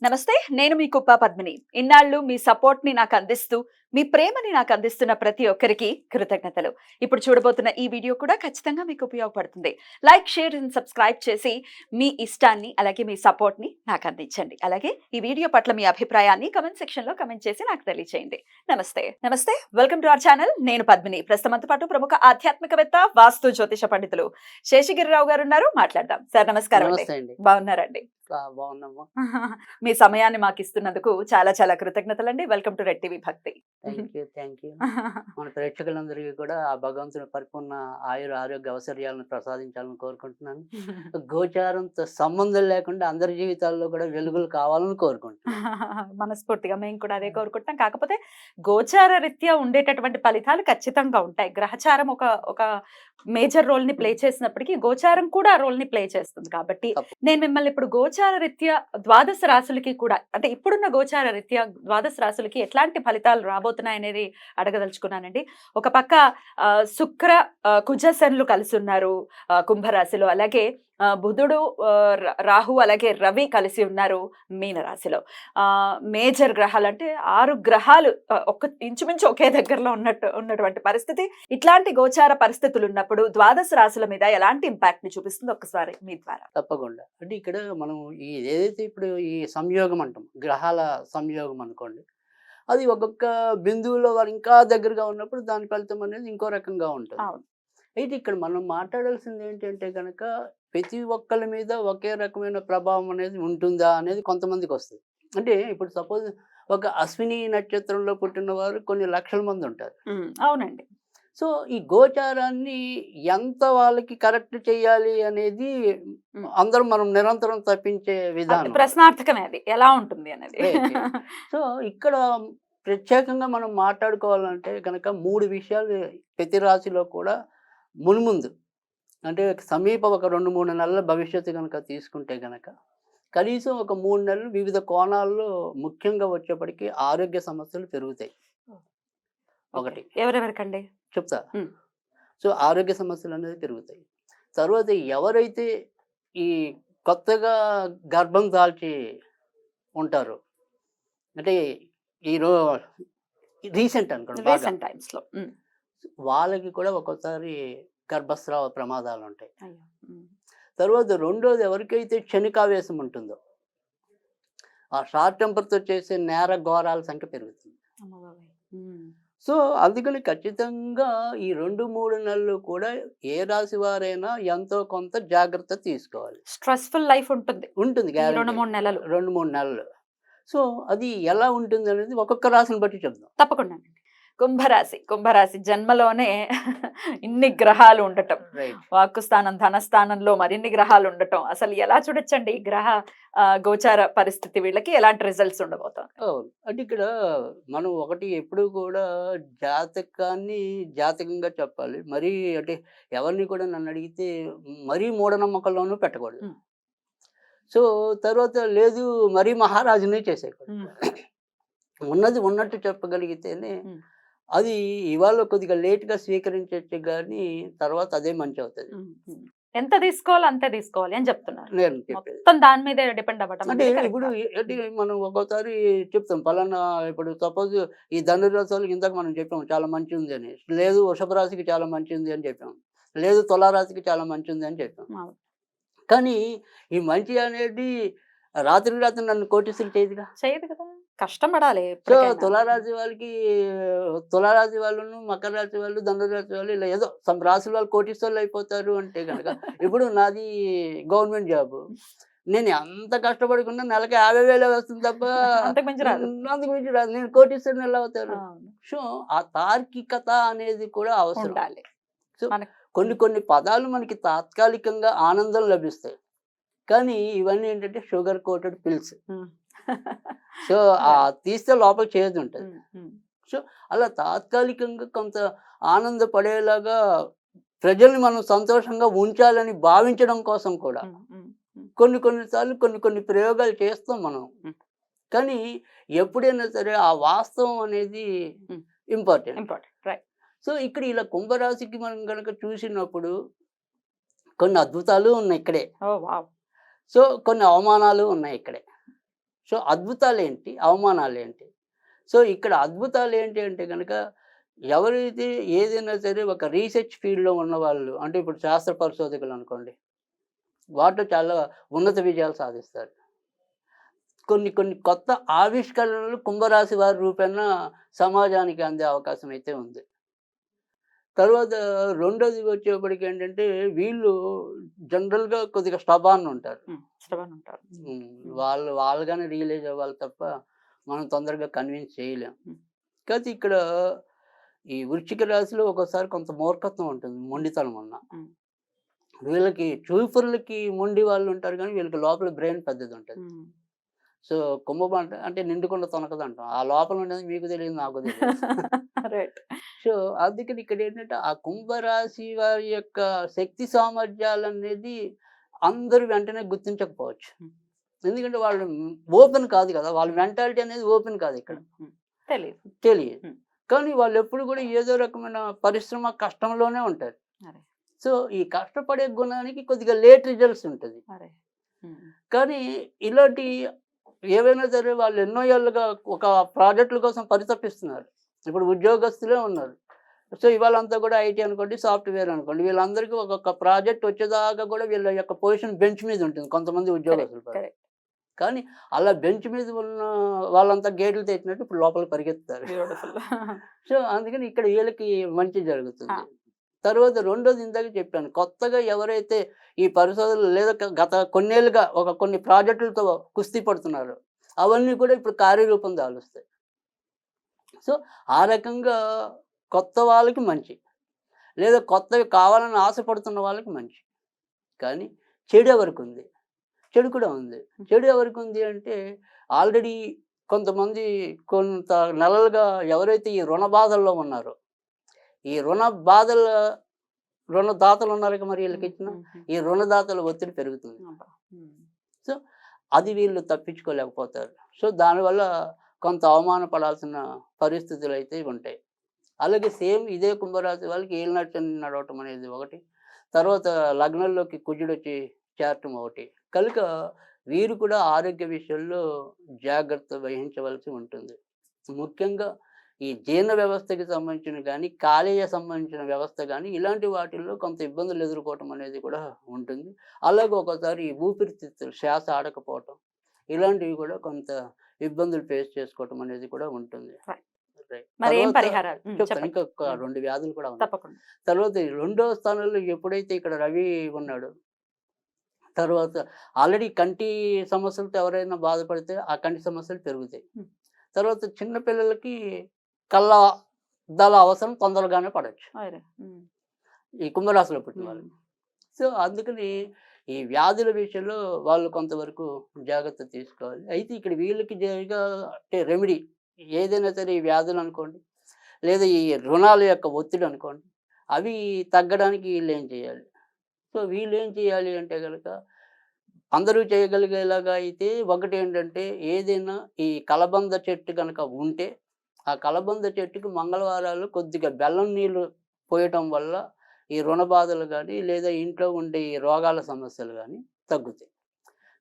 నమస్తే. నేను మీ కుప్ప పద్మిని. ఇన్నాళ్ళు మీ సపోర్ట్‌ని నాకందిస్తూ, మీ ప్రేమని నాకందిస్తున్న ప్రతి ఒక్కరికి కృతజ్ఞతలు. ఇప్పుడు చూడబోతున్న ఈ వీడియో కూడా ఖచ్చితంగా మీకు ఉపయోగపడుతుంది. లైక్, షేర్ అండ్ సబ్స్క్రైబ్ చేసి మీ ఇష్టాన్ని అలాగే మీ సపోర్ట్‌ని నాకందించండి. అలాగే ఈ వీడియో పట్ల మీ అభిప్రాయాన్ని కామెంట్ సెక్షన్‌లో కామెంట్ చేసి నాకు తెలియజేయండి. నమస్తే. నమస్తే. Welcome to our channel. నేను పద్మిని. ప్రస్తుతంతో పాటు ప్రముఖ ఆధ్యాత్మికవేత్త, వాస్తు జ్యోతిష పండితులు శేషగిరిరావు గారు ఉన్నారు. మాట్లాడదాం. సార్ నమస్కారం అండి. నమస్తే అండి. బాగున్నారండి? బాగున్నామ్మా. మీ సమయాన్ని మాకు ఇస్తున్నందుకు చాలా చాలా కృతజ్ఞతలండి. వెల్కమ్ టు రెడ్ టీవీ భక్తి. Thank you. మన ప్రేక్షకులందరికీ కూడా ఆ భగవంతుని పరిపూర్ణ ఆయుర ఆరోగ్య ఐశ్వర్యాలను ప్రసాదించాలని కోరుకుంటున్నాను. గోచారంతో సంబంధం లేకుండా అందరి జీవితాల్లో కూడా వెలుగులు కావాలని కోరుకుంటున్నాను. మనస్ఫూర్తిగా మేము కూడా అదే కోరుకుంటున్నాం. కాకపోతే గోచార రీత్యా ఉండేటటువంటి ఫలితాలు ఖచ్చితంగా ఉంటాయి. గ్రహచారం ఒక ఒక మేజర్ రోల్ ని ప్లే చేసినప్పటికీ గోచారం కూడా ఆ రోల్ ని ప్లే చేస్తుంది. కాబట్టి నేను మిమ్మల్ని ఇప్పుడు గోచార రీత్యా ద్వాదశ రాశులకి కూడా, అంటే ఇప్పుడున్న గోచార రీత్యా ద్వాదశ రాశులకి ఎట్లాంటి ఫలితాలు రాబోతున్నాయి అనేది అడగదలుచుకున్నానండి. ఒక పక్క శుక్ర కుజ శనులు కలిసి ఉన్నారు కుంభరాశిలో. అలాగే బుధుడు, రాహు అలాగే రవి కలిసి ఉన్నారు మీనరాశిలో. మేజర్ గ్రహాలు అంటే 6 గ్రహాలు ఇంచుమించు ఒకే దగ్గరలో ఉన్నటువంటి పరిస్థితి. ఇట్లాంటి గోచార పరిస్థితులు ఉన్నప్పుడు ద్వాదశ రాశుల మీద ఎలాంటి ఇంపాక్ట్ ని చూపిస్తుంది ఒక్కసారి మీ ద్వారా? తప్పకుండా. అంటే ఇక్కడ మనం ఏదైతే ఇప్పుడు ఈ సంయోగం అంటాం, గ్రహాల సంయోగం అనుకోండి, అది ఒక్కొక్క బిందువులో వారు ఇంకా దగ్గరగా ఉన్నప్పుడు దాని ఫలితం అనేది ఇంకో రకంగా ఉంటుంది. అయితే ఇక్కడ మనం మాట్లాడాల్సింది ఏంటంటే కనుక ప్రతి ఒక్కరి మీద ఒకే రకమైన ప్రభావం అనేది ఉంటుందా అనేది కొంతమందికి వస్తుంది. అంటే ఇప్పుడు సపోజ్ ఒక అశ్విని నక్షత్రంలో పుట్టిన వారు కొన్ని లక్షల మంది ఉంటారు. అవునండి. సో ఈ గోచారాన్ని ఎంత వాళ్ళకి కరెక్ట్ చేయాలి అనేది అందరం మనం నిరంతరం తప్పించే విధానం. ప్రశ్నార్థకమే అది ఎలా ఉంటుంది అనేది. సో ఇక్కడ ప్రత్యేకంగా మనం మాట్లాడుకోవాలంటే కనుక 3 విషయాలు ప్రతి రాశిలో కూడా మున్ముందు, అంటే సమీప ఒక 2-3 నెలల భవిష్యత్తు కనుక తీసుకుంటే కనుక కనీసం ఒక 3 నెలలు వివిధ కోణాల్లో ముఖ్యంగా వచ్చేప్పటికీ ఆరోగ్య సమస్యలు పెరుగుతాయి. ఒకటి ఎవరెవరికండి చెప్తా. సో ఆరోగ్య సమస్యలు అనేది పెరుగుతాయి. తర్వాత ఎవరైతే ఈ కొత్తగా గర్భం దాల్చి ఉంటారో, అంటే రీసెంట్ అనుకోండి, వాళ్ళకి కూడా ఒక్కోసారి గర్భస్రావ ప్రమాదాలు ఉంటాయి. తర్వాత రెండోది, ఎవరికైతే క్షణికావేశం ఉంటుందో ఆ షార్ట్ టెంపర్తో చేసే నేర ఘోరాల సంఖ్య పెరుగుతుంది. సో అందుకని ఖచ్చితంగా ఈ 2-3 నెలలు కూడా ఏ రాశి వారైనా ఎంతో కొంత జాగ్రత్త తీసుకోవాలి. స్ట్రెస్ఫుల్ లైఫ్ ఉంటుంది 2-3 నెలలు. 2-3 నెలలు. సో అది ఎలా ఉంటుంది అనేది ఒక్కొక్క రాశిని బట్టి చెప్దాం. తప్పకుండా. కుంభరాశి జన్మలోనే ఇన్ని గ్రహాలు ఉండటం, వాక్కు స్థానం, ధనస్థానంలో మరిన్ని గ్రహాలు ఉండటం, అసలు ఎలా చూడొచ్చండి ఈ గ్రహ గోచార పరిస్థితి? వీళ్ళకి ఎలాంటి రిజల్ట్స్ ఉండబోతాం? అంటే ఇక్కడ మనం ఒకటి ఎప్పుడు కూడా జాతకాన్ని జాతకంగా చెప్పాలి. మరీ అంటే ఎవరిని కూడా నన్ను అడిగితే మరీ మూఢనమ్మకంలోనూ పెట్టకూడదు. సో తర్వాత లేదు మరీ మహారాజునే చేసేయకూడదు. ఉన్నది ఉన్నట్టు చెప్పగలిగితేనే అది ఇవాళ కొద్దిగా లేట్గా స్వీకరించవచ్చు, కానీ తర్వాత అదే మంచి అవుతుంది. ఎంత తీసుకోవాలి అంతే తీసుకోవాలి అని చెప్తున్నారు. నేను చెప్పేది దాని మీద డిపెండ్ అవ్వటం. అంటే ఇప్పుడు మనం ఒక్కోసారి చెప్తాం పలానా, ఇప్పుడు సపోజ్ ఈ ధనురాశి వాళ్ళకి ఇందాక మనం చెప్పాం చాలా మంచి ఉంది అని, లేదు వృషభ రాశికి చాలా మంచి ఉంది అని చెప్పాం, లేదు తులారాశికి చాలా మంచి ఉంది అని చెప్పాం. కానీ ఈ మంచి అనేది రాత్రి నన్ను కోటీసులు చేయదు కదా, కష్టపడాలి. సో తులారాశి వాళ్ళను, మకర రాశి వాళ్ళు, ధనురాశి వాళ్ళు ఇలా ఏదో సమ్ రాశుల వాళ్ళు కోటీశ్వర్లు అయిపోతారు అంటే కనుక ఇప్పుడు నాది గవర్నమెంట్ జాబ్, నేను ఎంత కష్టపడుకున్నా నెలకి 50,000 వస్తుంది తప్ప అంతకు మించి రాదు. నేను కోటీశ్వరుని ఎలా అవుతాను? సో ఆ తార్కికత అనేది కూడా అవసరం. సో కొన్ని పదాలు మనకి తాత్కాలికంగా ఆనందం లభిస్తాయి, కానీ ఇవన్నీ ఏంటంటే షుగర్ కోటెడ్ పిల్స్. సో తీస్తే లోపల చేదు ఉంటుంది. సో అలా తాత్కాలికంగా కొంత ఆనందపడేలాగా ప్రజల్ని మనం సంతోషంగా ఉంచాలని భావించడం కోసం కూడా కొన్నిసార్లు కొన్ని ప్రయోగాలు చేస్తాం మనం. కానీ ఎప్పుడైనా సరే ఆ వాస్తవం అనేది ఇంపార్టెంట్. సో ఇక్కడ ఇలా కుంభరాశికి మనం కనుక చూసినప్పుడు కొన్ని అద్భుతాలు ఉన్నాయి ఇక్కడే, సో కొన్ని అవమానాలు ఉన్నాయి ఇక్కడే. సో అద్భుతాలు ఏంటి, అవమానాలు ఏంటి? సో ఇక్కడ అద్భుతాలు ఏంటి అంటే కనుక ఎవరైతే ఏదైనా సరే ఒక రీసెర్చ్ ఫీల్డ్లో ఉన్న వాళ్ళు, అంటే ఇప్పుడు శాస్త్ర పరిశోధకులు అనుకోండి, వాటిలో చాలా ఉన్నత విజయాలు సాధిస్తారు. కొన్ని కొన్ని కొత్త ఆవిష్కరణలు కుంభరాశి వారి రూపేణ సమాజానికి అందే అవకాశం అయితే ఉంది. తర్వాత రెండోది వచ్చేప్పటికి ఏంటంటే వీళ్ళు జనరల్గా కొద్దిగా స్టబాన్ ఉంటారు. శ్రవణ్ ఉంటారు. వాళ్ళుగానే రియలైజ్ అవ్వాలి తప్ప మనం తొందరగా కన్విన్స్ చేయలేం. కాకపోతే ఇక్కడ ఈ వృశ్చిక రాశిలో ఒక్కోసారి కొంత మూర్ఖత్వం ఉంటుంది, మొండితనం ఉన్న. వీళ్ళకి చూపురులకి మొండి వాళ్ళు ఉంటారు కానీ వీళ్ళకి లోపల బ్రెయిన్ పెద్దది ఉంటుంది. సో కుంభం అంటే నిండుకుండా తొనకదు అంటాం. ఆ లోపల ఉండేది మీకు తెలియదు, నాకు తెలియదు. సో అందుకని ఇక్కడ ఏంటంటే ఆ కుంభరాశి వారి యొక్క శక్తి సామర్థ్యాలు అనేది అందరూ వెంటనే గుర్తించకపోవచ్చు. ఎందుకంటే వాళ్ళు ఓపెన్ కాదు కదా, వాళ్ళ మెంటాలిటీ అనేది ఓపెన్ కాదు ఇక్కడ, తెలియదు. కానీ వాళ్ళు ఎప్పుడు కూడా ఏదో రకమైన పరిశ్రమ కష్టంలోనే ఉంటారు. సో ఈ కష్టపడే గుణానికి కొద్దిగా లేట్ రిజల్ట్స్ ఉంటుంది. కానీ ఇలాంటి ఏవైనా సరే వాళ్ళు ఎన్నో ఏళ్ళుగా ఒక ప్రాజెక్టుల కోసం పరితపిస్తున్నారు. ఇప్పుడు ఉద్యోగస్తులే ఉన్నారు. సో ఇవాళంతా కూడా ఐటీ అనుకోండి, సాఫ్ట్వేర్ అనుకోండి, వీళ్ళందరికీ ఒక్కొక్క ప్రాజెక్ట్ వచ్చేదాకా కూడా వీళ్ళ యొక్క పొజిషన్ బెంచ్ మీద ఉంటుంది కొంతమంది ఉద్యోగస్తులు. కానీ అలా బెంచ్ మీద ఉన్న వాళ్ళంతా గేట్లు తెచ్చినట్టు ఇప్పుడు లోపల పరిగెత్తారు. సో అందుకని ఇక్కడ వీళ్ళకి మంచి జరుగుతుంది. తర్వాత రెండోది ఇందాక చెప్పాను, కొత్తగా ఎవరైతే ఈ పరిశోధనలు లేదా గత కొన్నేళ్ళుగా కొన్ని ప్రాజెక్టులతో కుస్తీ పడుతున్నారు, అవన్నీ కూడా ఇప్పుడు కార్యరూపం దాలుస్తాయి. సో ఆ రకంగా కొత్త వాళ్ళకి మంచి, లేదా కొత్తవి కావాలని ఆశపడుతున్న వాళ్ళకి మంచి. కానీ చెడు ఎవరికి ఉంది? చెడు కూడా ఉంది. చెడు ఎవరికి ఉంది అంటే ఆల్రెడీ కొంతమంది కొంత నెలలుగా ఎవరైతే ఈ రుణ బాధల్లో ఉన్నారో, ఈ రుణదాతలు ఉన్నారు మరి వీళ్ళకి ఇచ్చిన ఈ రుణదాతల ఒత్తిడి పెరుగుతుంది. సో అది వీళ్ళు తప్పించుకోలేకపోతారు. సో దానివల్ల కొంత అవమానపడాల్సిన పరిస్థితులు అయితే ఉంటాయి. అలాగే సేమ్ ఇదే కుంభరాశి వాళ్ళకి ఏలినాటి శని నడవటం అనేది ఒకటి, తర్వాత లగ్నంలోకి కుజుడు వచ్చి చేరటం ఒకటి. కనుక వీరు కూడా ఆరోగ్య విషయంలో జాగ్రత్త వహించవలసి ఉంటుంది. ముఖ్యంగా ఈ జీర్ణ వ్యవస్థకి సంబంధించిన కానీ, కాలేయ సంబంధించిన వ్యవస్థ కానీ, ఇలాంటి వాటిల్లో కొంత ఇబ్బందులు ఎదుర్కోవటం అనేది కూడా ఉంటుంది. అలాగే ఒకసారి ఈ ఊపిరితిత్తులు శ్వాస ఆడకపోవటం, ఇలాంటివి కూడా కొంత ఇబ్బందులు ఫేస్ చేసుకోవటం అనేది కూడా ఉంటుంది. ఇంకా 2 వ్యాధులు కూడా ఉన్నాయి. తర్వాత 2వ స్థానంలో ఎప్పుడైతే ఇక్కడ రవి ఉన్నాడు, తర్వాత ఆల్రెడీ కంటి సమస్యలతో ఎవరైనా బాధపడితే ఆ కంటి సమస్యలు పెరుగుతాయి. తర్వాత చిన్నపిల్లలకి కళ్ళద్దాల అవసరం తొందరగానే పడవచ్చు ఈ కుంభరాశిలో పుట్టిన వాళ్ళు. సో అందుకని ఈ వ్యాధుల విషయంలో వాళ్ళు కొంతవరకు జాగ్రత్త తీసుకోవాలి. అయితే ఇక్కడ వీళ్ళకి అంటే రెమెడీ ఏదైనా సరే, ఈ వ్యాధులు అనుకోండి, లేదా ఈ రుణాల యొక్క ఒత్తిడి అనుకోండి, అవి తగ్గడానికి వీళ్ళు ఏం చేయాలి? సో వీళ్ళు ఏం చేయాలి అంటే కనుక అందరూ చేయగలిగేలాగా అయితే ఒకటి ఏంటంటే, ఏదైనా ఈ కలబంద చెట్టు కనుక ఉంటే ఆ కలబంద చెట్టుకి మంగళవారాలు కొద్దిగా బెల్లం నీళ్ళు పోయటం వల్ల ఈ రుణ బాధలు కానీ, లేదా ఇంట్లో ఉండే ఈ రోగాల సమస్యలు కానీ తగ్గుతాయి.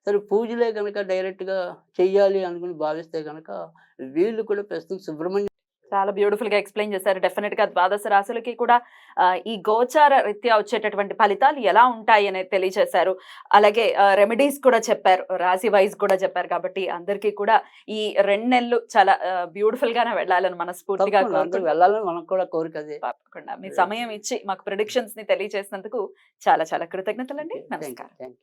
సరే పూజలే కనుక డైరెక్ట్గా చెయ్యాలి అనుకుని భావిస్తే కనుక వీళ్ళు కూడా ప్రస్తుతం సుబ్రహ్మణ్య చాలా బ్యూటిఫుల్ గా ఎక్స్ప్లెయిన్ చేశారు. డెఫినెట్ గా ద్వాదశ రాశులకి కూడా ఈ గోచార రీత్యా వచ్చేటటువంటి ఫలితాలు ఎలా ఉంటాయి అనేది తెలియజేశారు. అలాగే రెమెడీస్ కూడా చెప్పారు, రాశి వైజ్ కూడా చెప్పారు. కాబట్టి అందరికీ కూడా ఈ 2 నెలలు చాలా బ్యూటిఫుల్ గానే వెళ్ళాలని మనస్ఫూర్తిగా వెళ్ళాలని మనకు కూడా కోరిక. తప్పకుండా మీ సమయం ఇచ్చి మాకు ప్రెడిక్షన్స్ ని తెలియజేసినందుకు చాలా చాలా కృతజ్ఞతలండి. నమస్కారం.